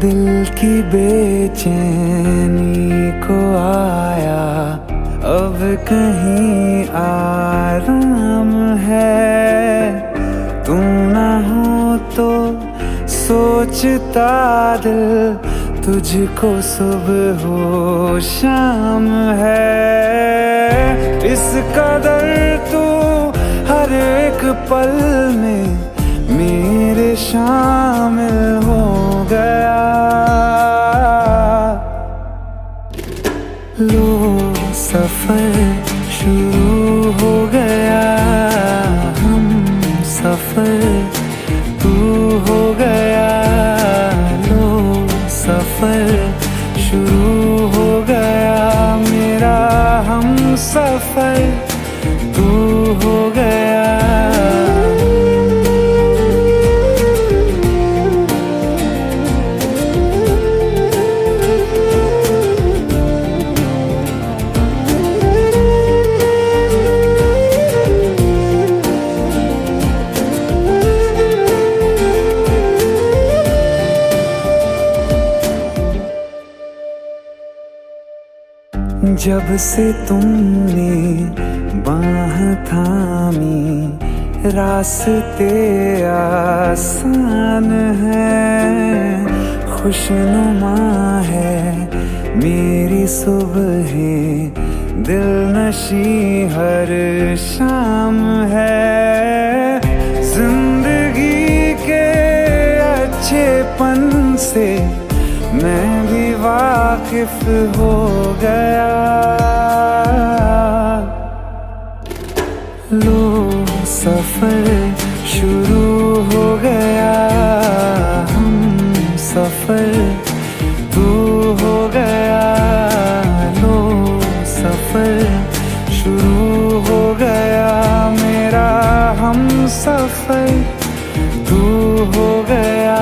दिल की बेचैनी को आया अब कहीं आराम है। तू ना हो तो सोचता दिल तुझको सुबह हो शाम है। इस कदर तू हर एक पल में मेरे शामिल हो गया। लो सफर शुरू हो गया, हम सफर तू हो गया। लो सफर शुरू हो गया, मेरा हम सफर तू हो गया। जब से तुमने बाह थामी रास्ते आसान है। खुशनुमा है मेरी सुबहें, दिल नशी हर शाम है। जिंदगी के अच्छेपन से मैं भी वाकिफ हो गया। लो सफर शुरू हो गया, हम सफर तू हो गया। लो सफर शुरू हो गया, मेरा हम सफर तू हो गया।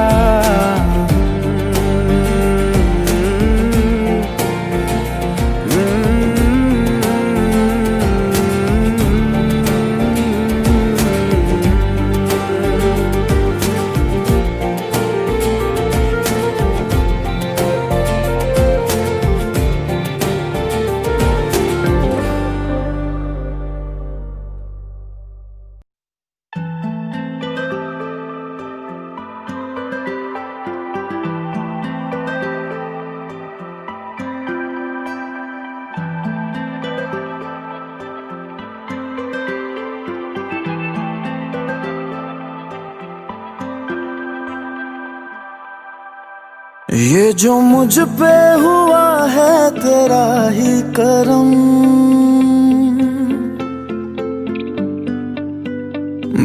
ये जो मुझ पे हुआ है तेरा ही करम,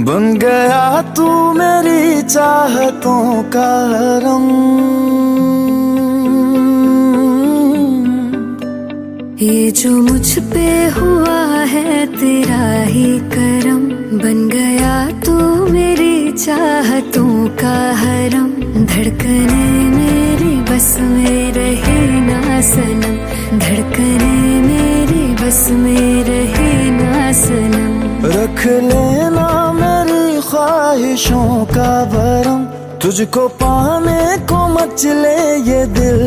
बन गया तू मेरी चाहतों का हरम। ये जो मुझ पे हुआ है तेरा ही करम, बन गया तू मेरी चाहतों का हरम। धड़कने मेरी बस में रहे ना सनम, धड़कने मेरी बस में रहे ना सनम। रख लेना मेरी ख्वाहिशों का भरम, तुझको पाने को मचले ये दिल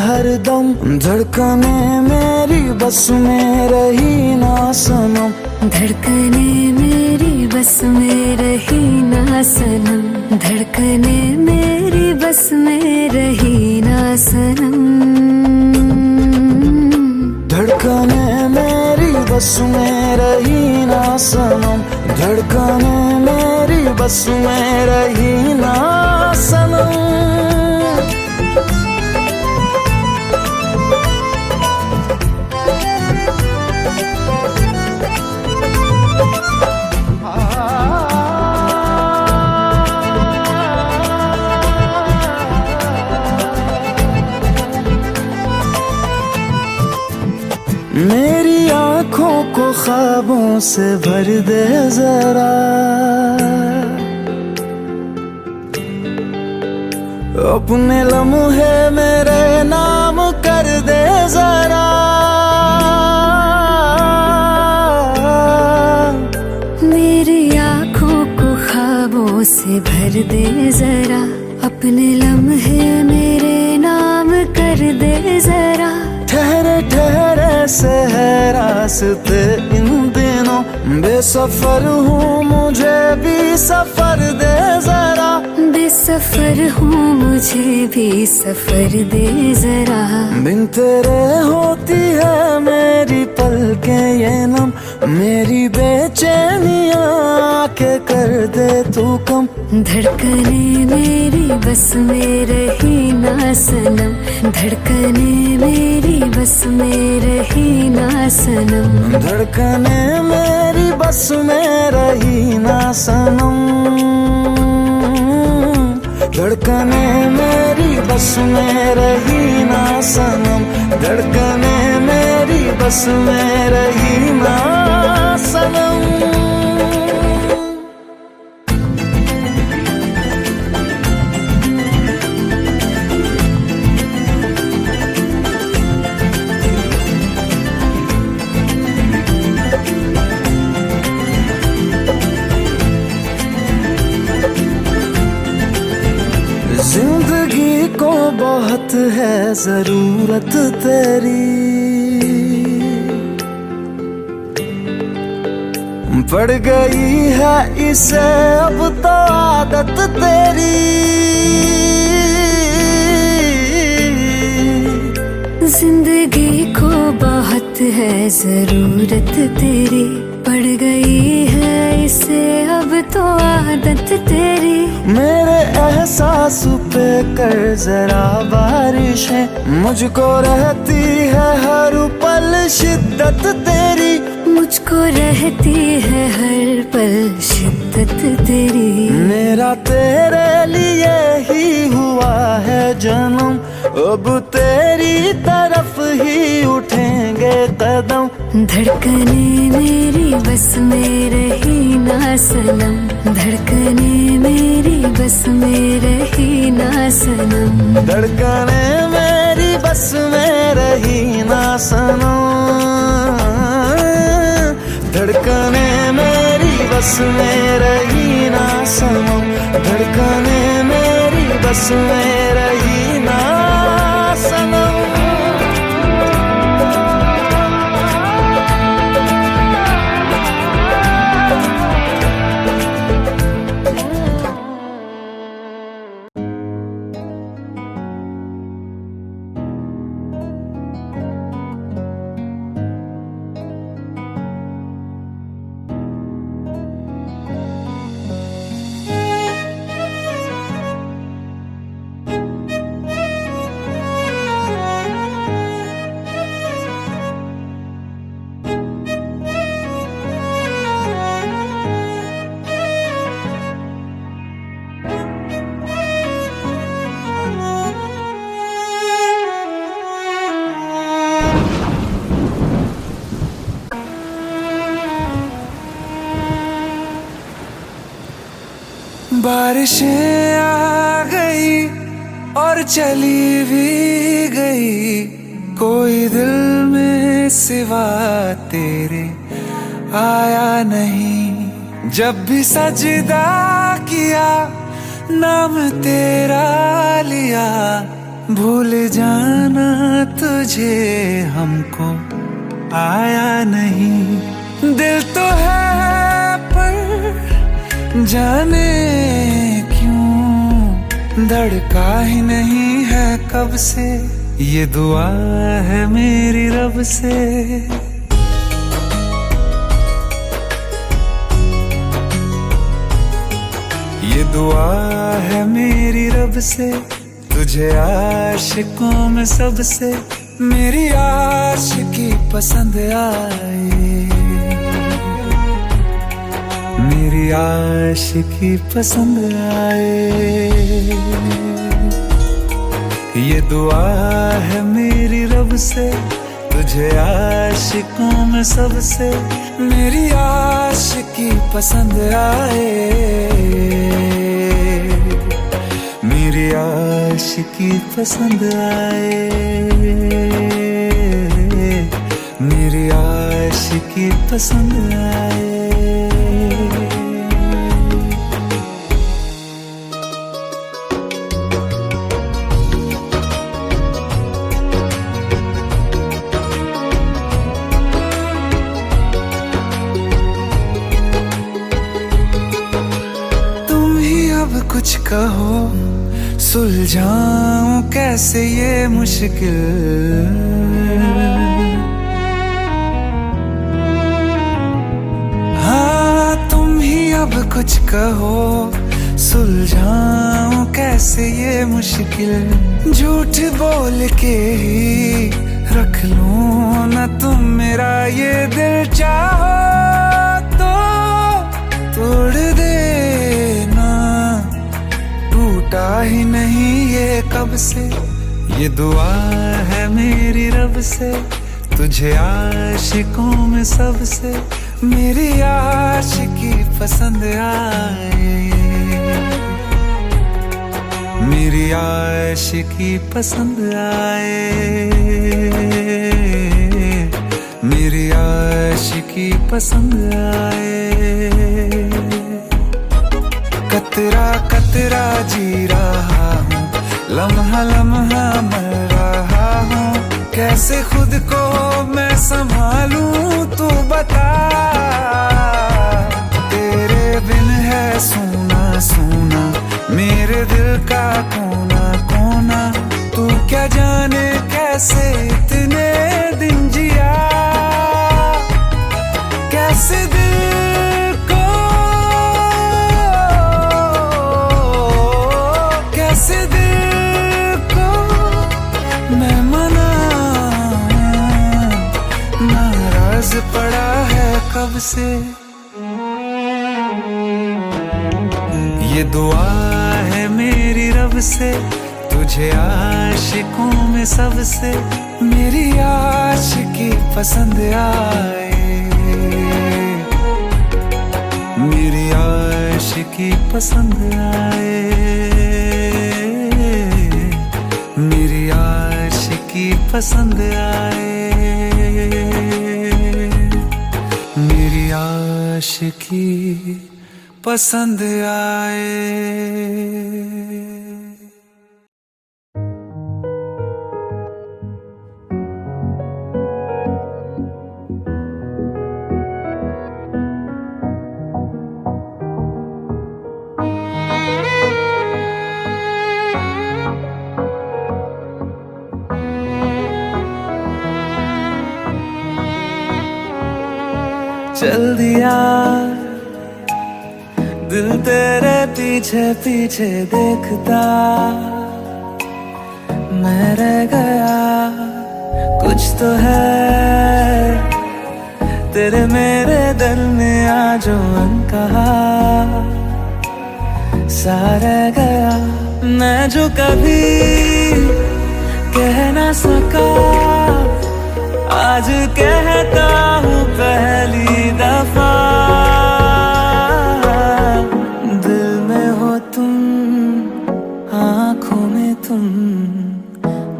हरदम। धड़कने मेरी बस में रही ना सनम, धड़कने मेरी बस में रही ना सनम। धड़कने मेरी बस में रही ना सनम। धड़कने मेरी बस में रही ना सनम। धड़कने मेरी बस में रही ना सनम। मेरी आँखों को ख्वाबों से भर दे जरा, अपने लम्हे मेरे नाम कर दे जरा। मेरी आँखों को ख्वाबों से भर दे जरा, अपने लम्हे मेरे नाम कर दे जरा। ठहरे ठहरे से है रास्ते इन दिनों, बेसफर हूँ मुझे भी सफर दे जरा। बेसफर हूँ मुझे भी सफर दे जरा। बिन तेरे होती है मेरी पलकें ये नम, मेरी बेचैनियाँ के कर दे तू कम। धड़कने मेरी बस में रही ना सनम। धड़कने मेरी बस में रही ना सनम। धड़कने मेरी बस में रही ना सनम। धड़कने मेरी बस में रही ना सनम। धड़कने मेरी बस में रही ना सनम। जिंदगी को बहुत है जरूरत तेरी, पड़ गई है इसे अब तो आदत तेरी। जिंदगी को बहुत है जरूरत तेरी, पड़ गई है इसे अब तो आदत तेरी। मेरे एहसास पे कर जरा बारिशें, मुझको रहती है हर पल शिद्दत तेरी। मुझको रहती है हर पल शिद्दत तेरी। मेरा तेरे लिए ही हुआ है जन्म, अब तेरी तरफ ही उठेंगे कदम। धड़कने मेरी बस में रही ना सनम। धड़कने मेरी बस में रही ना सनम। धड़कने मेरी बस में रही ना सनम। धड़कने मेरी बस में रही ना सनम। धड़कने मेरी बस में रही ना सनम। बारिशें आ गई और चली भी गई, कोई दिल में सिवा तेरे आया नहीं। जब भी सजदा किया नाम तेरा लिया, भूल जाना तुझे हमको आया नहीं। दिल तो है पर जाने क्यों धड़का ही नहीं है कब से। ये दुआ है मेरी रब से। ये दुआ है मेरी रब से, तुझे आशिकों में सबसे मेरी आशिकी पसंद आए। मेरी आशिकी पसंद आए। ये दुआ है मेरी रब से, तुझे आशिकों में सबसे मेरी आशिकी पसंद आए। मेरी आशिकी पसंद आए। मेरी आशिकी पसंद आए। कुछ कहो सुलझाऊं कैसे ये मुश्किल। हाँ तुम ही अब कुछ कहो सुलझाऊं कैसे ये मुश्किल। झूठ बोल के ही रख लूं ना तुम मेरा ये दिल, चाहो तो तोड़ देना, टूटा ही नहीं ये कब से। ये दुआ है मेरी रब से, तुझे आशिकों में सबसे मेरी आशिकी पसंद आए। मेरी आशिकी पसंद आए। मेरी आशिकी पसंद आए। कतरा कतरा जी रहा हूँ, लम्हा लम्हा मर रहा हूँ, कैसे खुद को मैं संभालूं तू बता। तेरे बिन है सूना सूना मेरे दिल का कोना कोना, तू क्या जाने कैसे इतने दिन जिया। कैसे दिल को कैसे दिल को मैं मनाऊं, नाराज पड़ा है कब से। ये दुआ है मेरी रब से, तुझे आशिकों में सबसे मेरी आशिकी पसंद आए। मेरी आशिकी पसंद आए। मेरी आशिकी पसंद आए। मेरी आशिकी पसंद आए। चल दिया दिल तेरे पीछे पीछे देखता, मैं रह गया कुछ तो है तेरे मेरे दरमिया जो अनकहा सा रह गया। मैं जो कभी कह ना सका आज कहता हूँ पहली दफा। दिल में हो तुम, आँखों में तुम,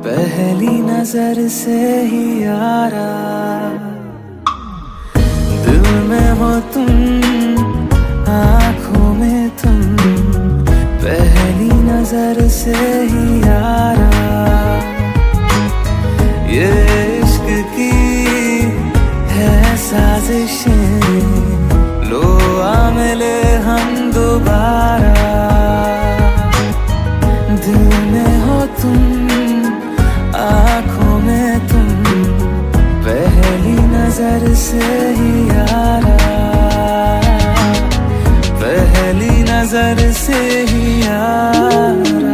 पहली नजर से ही यारा। हो तुम, आँखों में तुम, पहली नजर से ही यारा। ये इश्क की है साजिशें, लो आ मिले हम दोबारा। दिल में हो तुम, आँखों में तुम, पहली नजर से ही यारा, पहली नजर से ही यारा।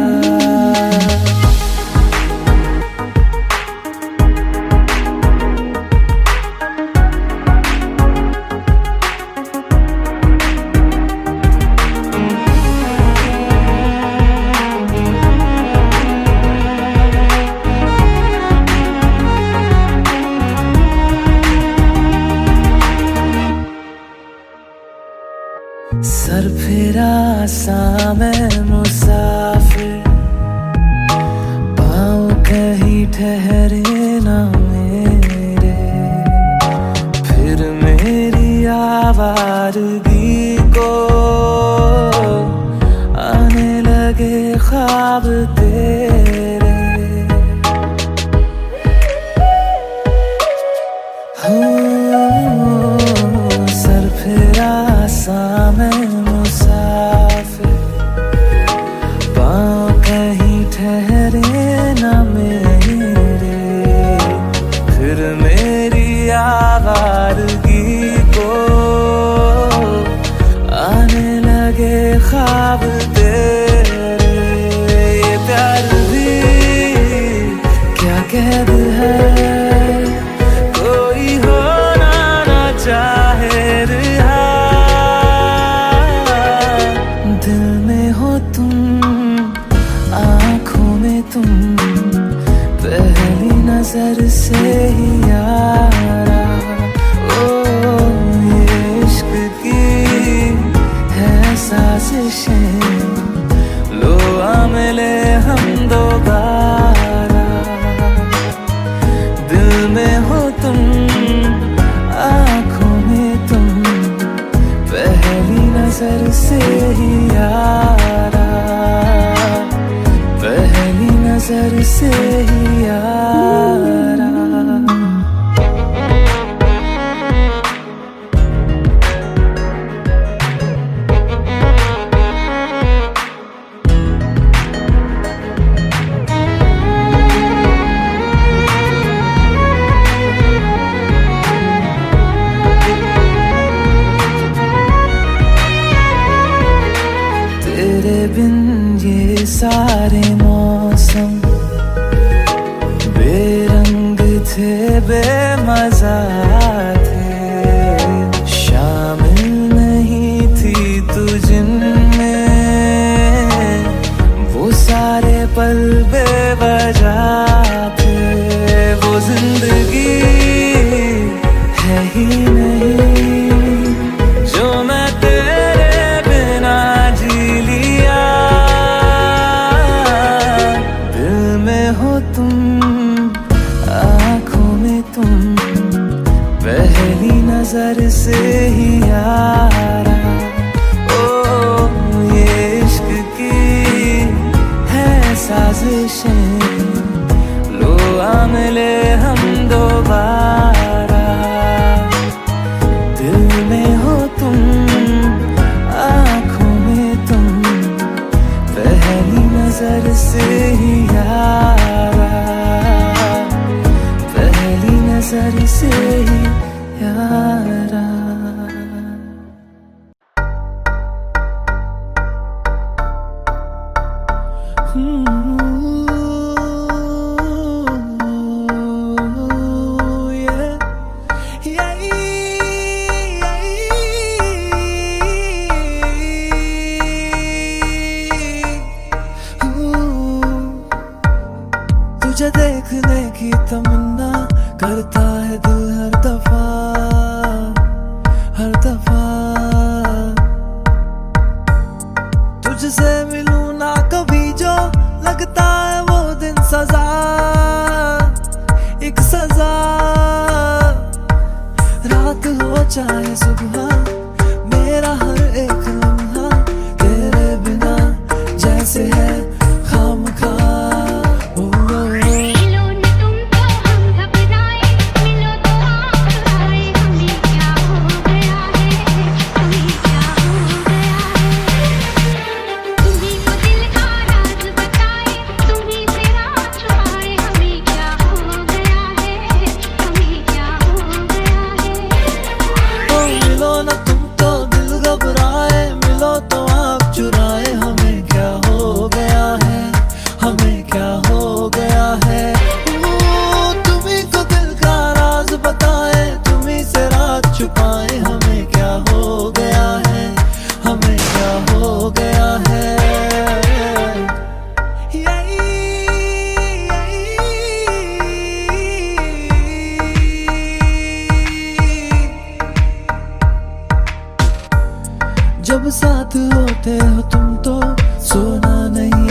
सर फिरा सा मैं मुसाफिर, पाँव कहीं ठहरे ना मेरे, फिर मेरी आवारगी को आने लगे ख्वाब तेरे। सर फिरा सा मैं मुसाफिर, पाँव कहीं ठहरे ना मेरे, फिर मेरी आवारगी को आने लगे ख्वाब तेरे। ये प्यार भी क्या कैद है, कोई होना ना चाहे रिहा। दिल में हो तुम, आँखों में तुम, पहली नजर से ही यारा। ओ ये इश्क की है साजिशें, लो आ मिले हम दोबारा। दिल में हो तुम, आँखों में तुम, पहली नजर से ही यारा, पहली नजर से ही यारा। तेरे बिन ये सारे मौसम बेरंग थे, बेमजा थे, शामिल नहीं थी तू जिनमें, वो सारे पल बेवजह थे। वो जिंदगी है ही नहीं जो मैं तेरे बिना जी लिया। दिल में हो तुम, आँखों में तुम, पहली नजर से ही यारा। ओ ये इश्क की है साजिशें, लो आ मिले हम दोबारा। दिल में हो तुम, आँखों में तुम, पहली नजर से ही यारा, पहली नजर से ही यारा। तुझे देखने की तमन्ना करता है दिल हर दफा, हर दफा। तुझसे मिलूं ना कभी जो लगता है वो दिन सजा, एक सजा। रात हो चाहे सुबह साथ होते हो तुम तो सोना नहीं